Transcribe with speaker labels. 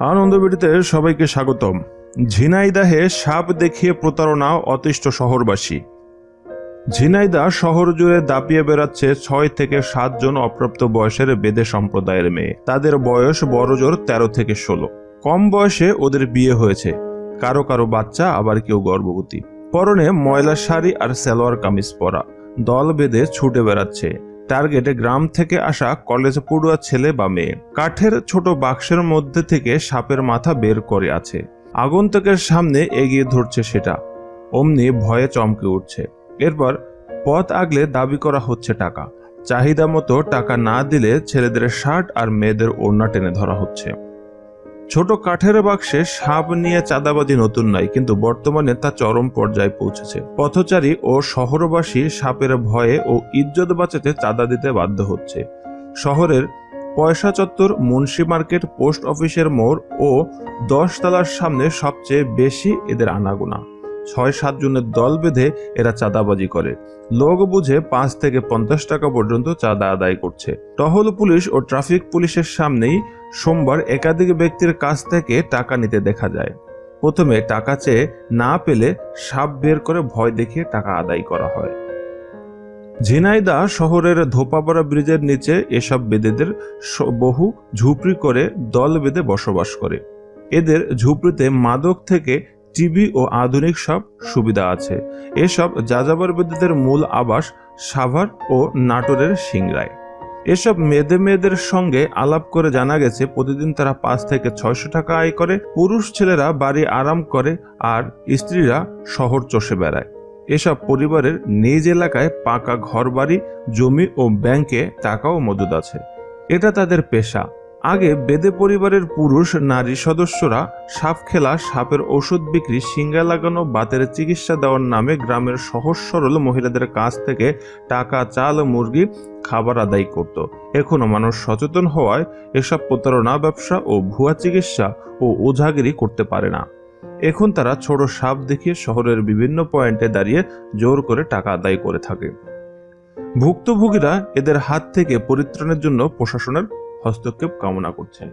Speaker 1: আনন্দবিড়িতে সবাইকে স্বাগতম। ঝিনাইদহে সাপ দেখিয়ে প্রতারণা অতিষ্ঠ শহরবাসী। ঝিনাইদহ শহর জুড়ে দাপিয়ে বেড়াচ্ছে 6 থেকে 7 জন অপ্রাপ্ত বয়সের বেদে সম্প্রদায়ের মেয়ে। তাদের বয়স বড়জোর 13 থেকে 16। কম বয়সে ওদের বিয়ে হয়েছে, কারো কারো বাচ্চা, আবার কেউ গর্ভবতী। পরনে ময়লা শাড়ি আর সালোয়ার কামিজ পরা, দল বেঁধে ছুটে বেড়াচ্ছে। টার্গেটে গ্রাম থেকে আসা কলেজ পড়ুয়া ছেলে বা মেয়ে। কাঠের ছোট বাক্সের মধ্যে থেকে সাপের মাথা বের করে আছে। আগন্তুকের সামনে এগিয়ে ধরছে সেটা। অমনি ভয়ে চমকে উঠছে। এরপর পথ আগলে দাবি করা হচ্ছে টাকা। চাহিদা মতো টাকা না দিলে ছেলেদের শার্ট আর মেয়েদের ওড়না টেনে ধরা হচ্ছে। ছোট কাঠের বাক্সে সাপ নিয়ে চাঁদাবাজি নতুন নয়, কিন্তু বর্তমানে তা চরম পর্যায়ে পৌঁছেছে। পথচারী ও শহরবাসী সাপের ভয়ে ও ইজ্জত বাঁচাতে চাঁদা দিতে বাধ্য হচ্ছে। শহরের পয়সা চত্বর, মুন্সি মার্কেট, পোস্ট অফিসের মোড় ও 10 তলার সামনে সবচেয়ে বেশি এদের আনাগোনা। 6-7 জনের দল বেঁধে এরা চাঁদাবাজি করে। লোক বুঝে 5 থেকে 50 টাকা পর্যন্ত চাঁদা আদায় করছে। টহল পুলিশ ও ট্রাফিক পুলিশের সামনেই সোমবার একাধিক ব্যক্তির কাছ থেকে টাকা নিতে দেখা যায়। প্রথমে টাকা চেয়ে না পেলে সাপ বের করে ভয় দেখিয়ে টাকা আদায় করা হয়। ঝিনাইদহ শহরের ধোপাপাড়া ব্রিজের নিচে এসব বেদেদের বহু ঝুপড়ি করে দল বেঁধে বসবাস করে। এদের ঝুপড়িতে মাদক থেকে টিভি ও আধুনিক সব সুবিধা আছে। এসব যাযাবর বেদেদের মূল আবাস সাভার ও নাটোরের সিংড়ায়। এসব মেয়েদের সঙ্গে আলাপ করে জানা গেছে প্রতিদিন তারা 5 থেকে 600 টাকা আয় করে। পুরুষ ছেলেরা বাড়ি আরাম করে আর স্ত্রীরা শহর চষে বেড়ায়। এসব পরিবারের নিজ এলাকায় পাকা ঘরবাড়ি, জমি ও ব্যাংকে টাকাও মজুদ আছে। এটা তাদের পেশা। আগে বেদে পরিবারের পুরুষ নারী সদস্যরা সাপ খেলা, সাপের ওষুধ বিক্রি, শিঙ্গা লাগানো, বাতের চিকিৎসা দেওয়ার নামে গ্রামের সহজ সরল মহিলাদের কাছ থেকে টাকা, চাল, মুরগি, খাবার আদায় করত। এখনো মানুষ সচেতন হওয়ায় এসব প্রতারণা, ব্যবসা ও ভুয়া চিকিৎসা ও ওঝাগিরি করতে পারে না। এখন তারা ছোট সাপ দেখিয়ে শহরের বিভিন্ন পয়েন্টে দাঁড়িয়ে জোর করে টাকা আদায় করে থাকে। ভুক্তভোগীরা এদের হাত থেকে পরিত্রাণের জন্য প্রশাসনের হস্তক্ষেপ কামনা করছেন।